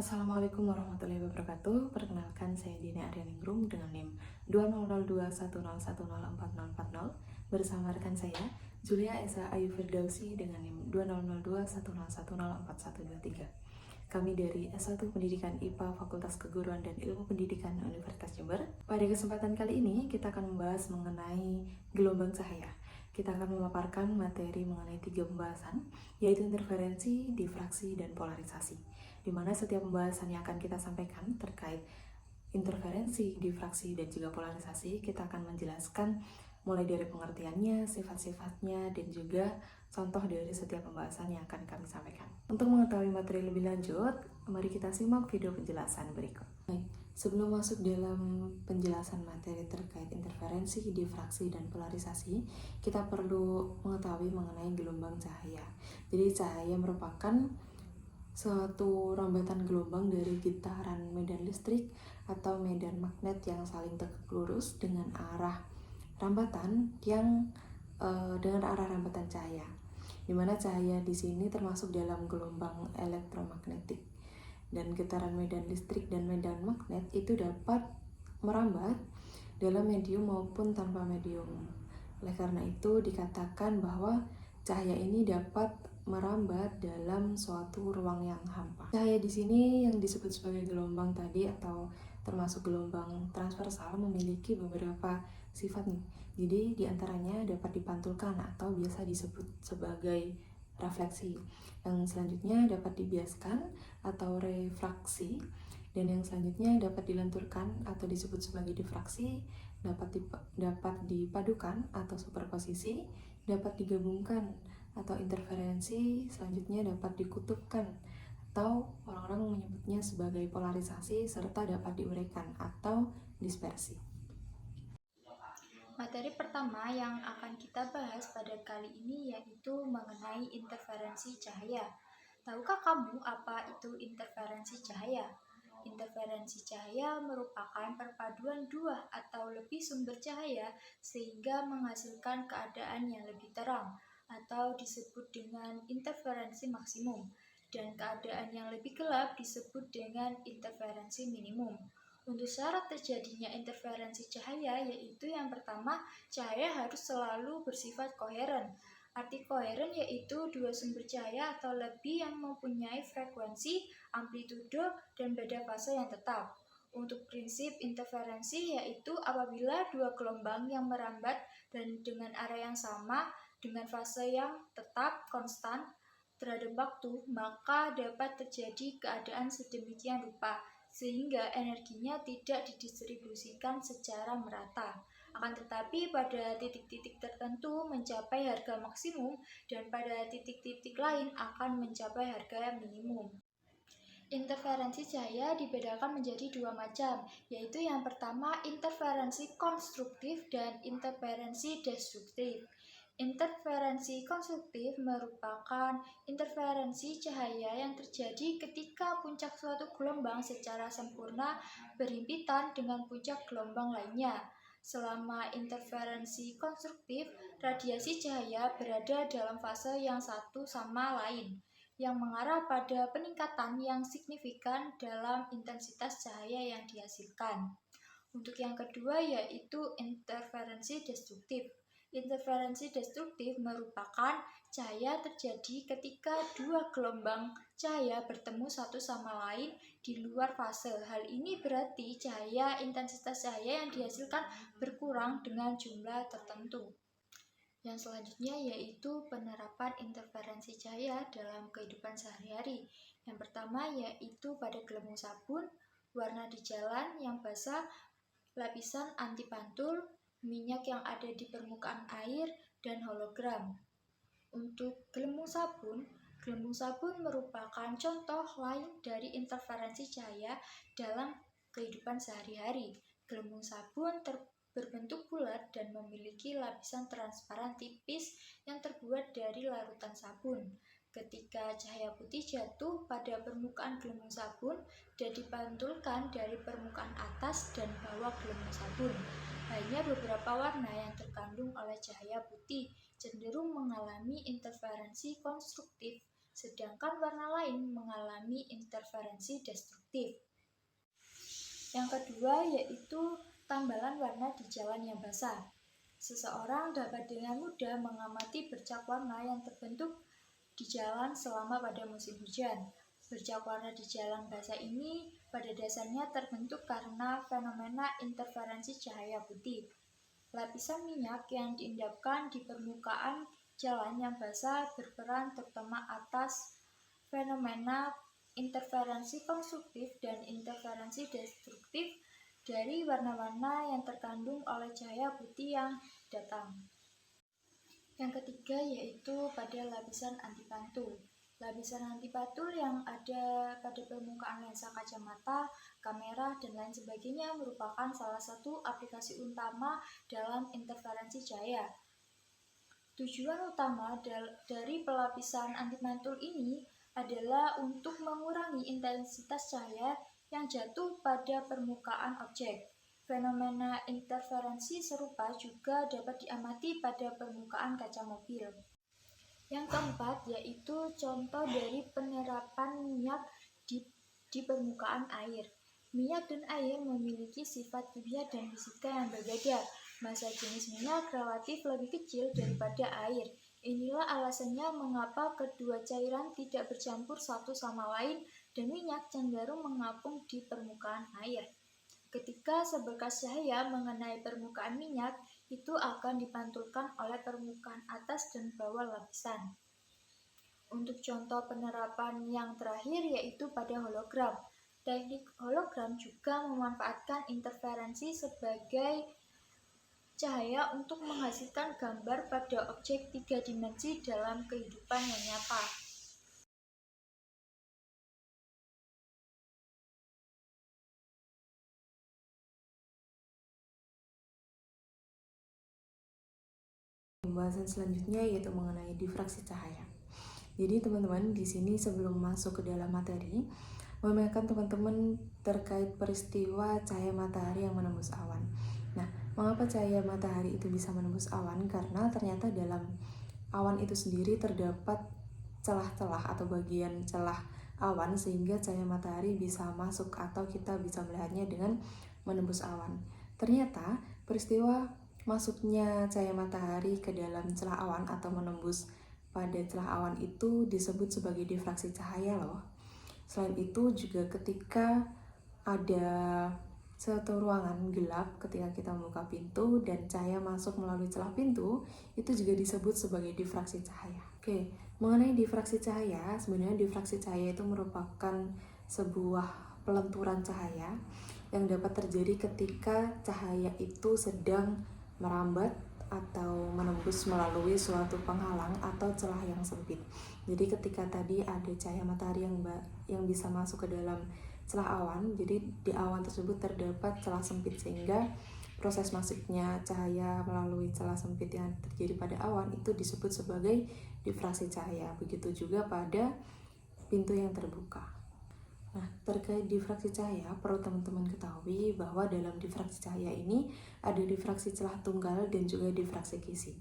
Assalamualaikum warahmatullahi wabarakatuh. Perkenalkan, saya Dina Aryaningrum dengan NIM 200210104040 bersama rekan saya Julia Esa Ayu Firdausi dengan NIM 200210104123. Kami dari S1 Pendidikan IPA Fakultas Keguruan dan Ilmu Pendidikan Universitas Jember. Pada kesempatan kali ini kita akan membahas mengenai gelombang cahaya. Kita akan memaparkan materi mengenai 3 pembahasan, yaitu interferensi, difraksi, dan polarisasi, di mana setiap pembahasan yang akan kita sampaikan terkait interferensi, difraksi, dan juga polarisasi, kita akan menjelaskan mulai dari pengertiannya, sifat-sifatnya, dan juga contoh dari setiap pembahasan yang akan kami sampaikan. Untuk mengetahui materi lebih lanjut, mari kita simak video penjelasan berikut. Sebelum masuk dalam penjelasan materi terkait interferensi, difraksi, dan polarisasi, kita perlu mengetahui mengenai gelombang cahaya. Jadi cahaya merupakan suatu rambatan gelombang dari getaran medan listrik atau medan magnet yang saling tegak lurus dengan arah rambatan cahaya, di mana cahaya di sini termasuk dalam gelombang elektromagnetik. Dan getaran medan listrik dan medan magnet itu dapat merambat dalam medium maupun tanpa medium. Oleh karena itu dikatakan bahwa cahaya ini dapat merambat dalam suatu ruang yang hampa. Cahaya di sini yang disebut sebagai gelombang tadi atau termasuk gelombang transversal memiliki beberapa sifat nih. Jadi diantaranya dapat dipantulkan atau biasa disebut sebagai refleksi. Yang selanjutnya dapat dibiaskan atau refraksi, dan yang selanjutnya dapat dilenturkan atau disebut sebagai difraksi, dapat dipadukan atau superposisi, dapat digabungkan atau interferensi, selanjutnya dapat dikutupkan atau orang-orang menyebutnya sebagai polarisasi, serta dapat diuraikan atau dispersi. Materi pertama yang akan kita bahas pada kali ini yaitu mengenai interferensi cahaya. Tahukah kamu apa itu interferensi cahaya? Interferensi cahaya merupakan perpaduan dua atau lebih sumber cahaya sehingga menghasilkan keadaan yang lebih terang atau disebut dengan interferensi maksimum, dan keadaan yang lebih gelap disebut dengan interferensi minimum. Untuk syarat terjadinya interferensi cahaya yaitu yang pertama, cahaya harus selalu bersifat koheren. Arti koheren yaitu dua sumber cahaya atau lebih yang mempunyai frekuensi, amplitudo, dan beda fase yang tetap. Untuk prinsip interferensi yaitu apabila dua gelombang yang merambat dan dengan arah yang sama dengan fase yang tetap konstan terhadap waktu, maka dapat terjadi keadaan sedemikian rupa sehingga energinya tidak didistribusikan secara merata. Akan tetapi pada titik-titik tertentu mencapai harga maksimum dan pada titik-titik lain akan mencapai harga minimum. Interferensi cahaya dibedakan menjadi dua macam, yaitu yang pertama interferensi konstruktif dan interferensi destruktif. Interferensi konstruktif merupakan interferensi cahaya yang terjadi ketika puncak suatu gelombang secara sempurna berhimpitan dengan puncak gelombang lainnya. Selama interferensi konstruktif, radiasi cahaya berada dalam fase yang satu sama lain, yang mengarah pada peningkatan yang signifikan dalam intensitas cahaya yang dihasilkan. Untuk yang kedua yaitu interferensi destruktif. Interferensi destruktif merupakan cahaya terjadi ketika dua gelombang cahaya bertemu satu sama lain di luar fase. Hal ini berarti intensitas cahaya yang dihasilkan berkurang dengan jumlah tertentu. Yang selanjutnya yaitu penerapan interferensi cahaya dalam kehidupan sehari-hari. Yang pertama yaitu pada gelembung sabun, warna di jalan yang basah, lapisan anti pantul, minyak yang ada di permukaan air, dan hologram. Untuk gelembung sabun merupakan contoh lain dari interferensi cahaya dalam kehidupan sehari-hari. Gelembung sabun berbentuk bulat dan memiliki lapisan transparan tipis yang terbuat dari larutan sabun. Ketika cahaya putih jatuh pada permukaan gelembung sabun dan dipantulkan dari permukaan atas dan bawah gelembung sabun, hanya beberapa warna yang terkandung oleh cahaya putih cenderung mengalami interferensi konstruktif sedangkan warna lain mengalami interferensi destruktif. Yang kedua yaitu tambalan warna di jalan yang basah. Seseorang dapat dengan mudah mengamati bercak warna yang terbentuk di jalan selama pada musim hujan. Bercak warna di jalan basah ini pada dasarnya terbentuk karena fenomena interferensi cahaya putih. Lapisan minyak yang diendapkan di permukaan jalan yang basah berperan terutama atas fenomena interferensi konstruktif dan interferensi destruktif dari warna-warna yang terkandung oleh cahaya putih yang datang. Yang ketiga yaitu pada lapisan antipantul. Lapisan antipantul yang ada pada permukaan lensa kacamata, kamera, dan lain sebagainya merupakan salah satu aplikasi utama dalam interferensi cahaya. Tujuan utama dari pelapisan antimantul ini adalah untuk mengurangi intensitas cahaya yang jatuh pada permukaan objek. Fenomena interferensi serupa juga dapat diamati pada permukaan kaca mobil. Yang keempat yaitu contoh dari penerapan minyak di permukaan air. Minyak dan air memiliki sifat kimia dan fisika yang berbeda. Massa jenis minyak relatif lebih kecil daripada air. Inilah alasannya mengapa kedua cairan tidak bercampur satu sama lain dan minyak cenderung mengapung di permukaan air. Ketika seberkas cahaya mengenai permukaan minyak, itu akan dipantulkan oleh permukaan atas dan bawah lapisan. Untuk contoh penerapan yang terakhir yaitu pada hologram. Teknik hologram juga memanfaatkan interferensi sebagai cahaya untuk menghasilkan gambar pada objek 3 dimensi dalam kehidupan yang nyata. Pembahasan selanjutnya yaitu mengenai difraksi cahaya. Jadi teman-teman di sini sebelum masuk ke dalam materi, mengingatkan teman-teman terkait peristiwa cahaya matahari yang menembus awan. Nah, mengapa cahaya matahari itu bisa menembus awan? Karena ternyata dalam awan itu sendiri terdapat celah-celah atau bagian celah awan sehingga cahaya matahari bisa masuk atau kita bisa melihatnya dengan menembus awan. Ternyata peristiwa masuknya cahaya matahari ke dalam celah awan atau menembus pada celah awan itu disebut sebagai difraksi cahaya loh. Selain itu juga ketika ada suatu ruangan gelap, ketika kita membuka pintu dan cahaya masuk melalui celah pintu, itu juga disebut sebagai difraksi cahaya. Oke, mengenai difraksi cahaya, sebenarnya difraksi cahaya itu merupakan sebuah pelenturan cahaya yang dapat terjadi ketika cahaya itu sedang merambat atau menembus melalui suatu penghalang atau celah yang sempit. Jadi ketika tadi ada cahaya matahari yang bisa masuk ke dalam celah awan, jadi di awan tersebut terdapat celah sempit sehingga proses masuknya cahaya melalui celah sempit yang terjadi pada awan itu disebut sebagai difraksi cahaya. Begitu juga pada pintu yang terbuka. Nah, terkait difraksi cahaya, perlu teman-teman ketahui bahwa dalam difraksi cahaya ini ada difraksi celah tunggal dan juga difraksi kisi.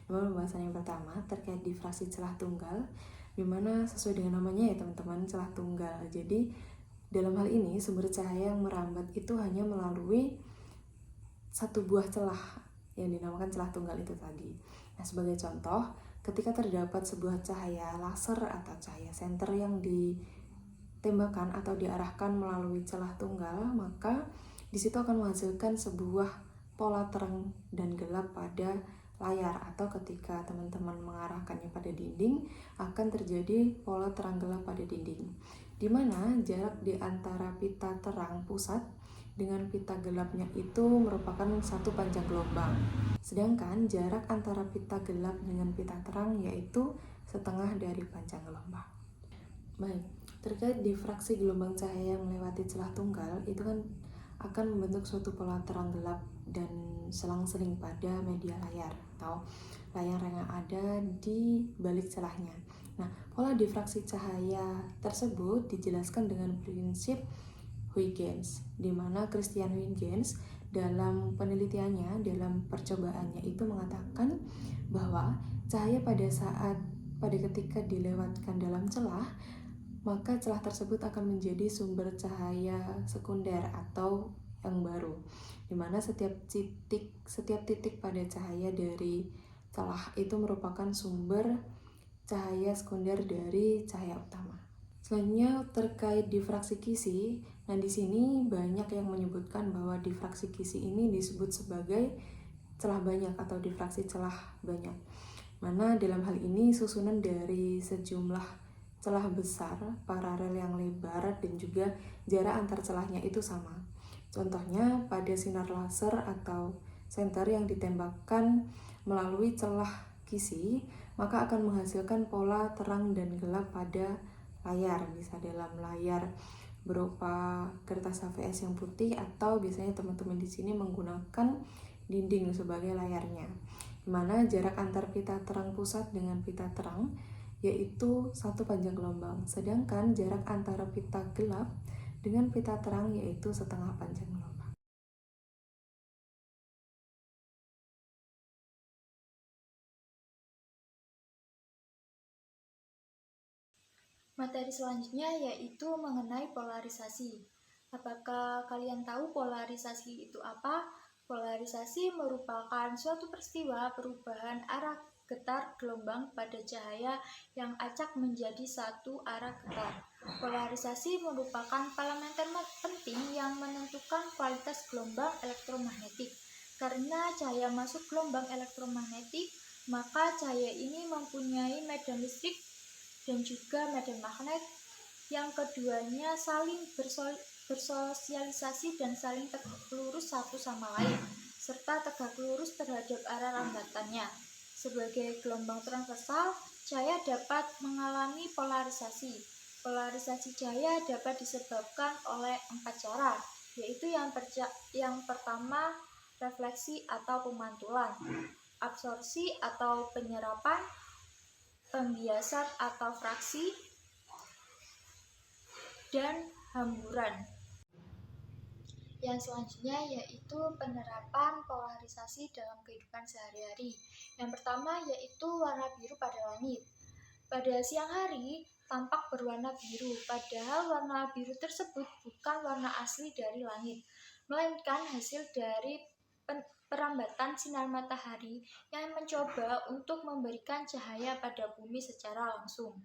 Pembahasan yang pertama terkait difraksi celah tunggal, dimana sesuai dengan namanya ya teman-teman, celah tunggal. Jadi dalam hal ini sumber cahaya yang merambat itu hanya melalui satu buah celah yang dinamakan celah tunggal itu tadi. Nah, sebagai contoh, ketika terdapat sebuah cahaya laser atau cahaya senter yang ditembakkan atau diarahkan melalui celah tunggal, maka di situ akan menghasilkan sebuah pola terang dan gelap pada layar, atau ketika teman-teman mengarahkannya pada dinding akan terjadi pola terang gelap pada dinding, di mana jarak di antara pita terang pusat dengan pita gelapnya itu merupakan satu panjang gelombang. Sedangkan jarak antara pita gelap dengan pita terang yaitu setengah dari panjang gelombang. Baik, terkait difraksi gelombang cahaya yang melewati celah tunggal itu kan akan membentuk suatu pola terang gelap dan selang-seling pada media layar atau layar yang ada di balik celahnya. Nah, pola difraksi cahaya tersebut dijelaskan dengan prinsip Huygens, di mana Christian Huygens dalam penelitiannya, dalam percobaannya itu mengatakan bahwa cahaya pada saat pada ketika dilewatkan dalam celah, maka celah tersebut akan menjadi sumber cahaya sekunder atau yang baru, di mana setiap titik pada cahaya dari celah itu merupakan sumber cahaya sekunder dari cahaya utama. Selanjutnya terkait difraksi Kisi. Nah, di sini banyak yang menyebutkan bahwa difraksi Kisi ini disebut sebagai celah banyak atau difraksi celah banyak. Mana dalam hal ini susunan dari sejumlah celah besar, paralel yang lebar, dan juga jarak antar celahnya itu sama. Contohnya pada sinar laser atau senter yang ditembakkan melalui celah Kisi, maka akan menghasilkan pola terang dan gelap pada layar, bisa dalam layar berupa kertas HVS yang putih, atau biasanya teman-teman di sini menggunakan dinding sebagai layarnya, di mana jarak antar pita terang pusat dengan pita terang yaitu 1 panjang gelombang, sedangkan jarak antara pita gelap dengan pita terang yaitu setengah panjang gelombang. Materi selanjutnya yaitu mengenai polarisasi. Apakah kalian tahu polarisasi itu apa? Polarisasi merupakan suatu peristiwa perubahan arah getar gelombang pada cahaya yang acak menjadi satu arah getar. Polarisasi merupakan parameter penting yang menentukan kualitas gelombang elektromagnetik. Karena cahaya masuk gelombang elektromagnetik, maka cahaya ini mempunyai medan listrik dan juga medan magnet yang keduanya saling bersosialisasi dan saling tegak lurus satu sama lain, serta tegak lurus terhadap arah rambatannya. Sebagai gelombang transversal, cahaya dapat mengalami polarisasi. Polarisasi cahaya dapat disebabkan oleh 4 cara, yaitu yang pertama refleksi atau pemantulan, absorpsi atau penyerapan, pembiasan atau fraksi, dan hamburan. Yang selanjutnya yaitu penerapan polarisasi dalam kehidupan sehari-hari. Yang pertama yaitu warna biru pada langit. Pada siang hari tampak berwarna biru, padahal warna biru tersebut bukan warna asli dari langit, melainkan hasil dari perambatan sinar matahari yang mencoba untuk memberikan cahaya pada bumi secara langsung.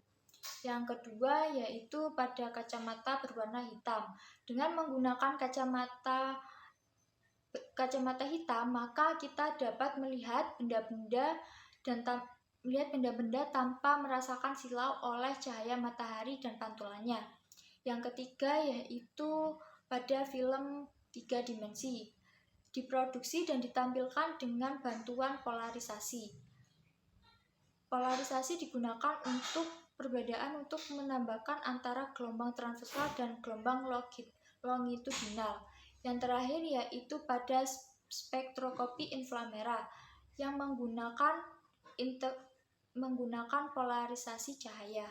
Yang kedua yaitu pada kacamata berwarna hitam. Dengan menggunakan kacamata hitam, maka kita dapat melihat benda-benda tanpa merasakan silau oleh cahaya matahari dan pantulannya. Yang ketiga yaitu pada film 3 dimensi. Diproduksi dan ditampilkan dengan bantuan polarisasi. Polarisasi digunakan untuk menambahkan antara gelombang transversal dan gelombang longitudinal. Yang terakhir yaitu pada spektroskopi inframerah yang menggunakan polarisasi cahaya.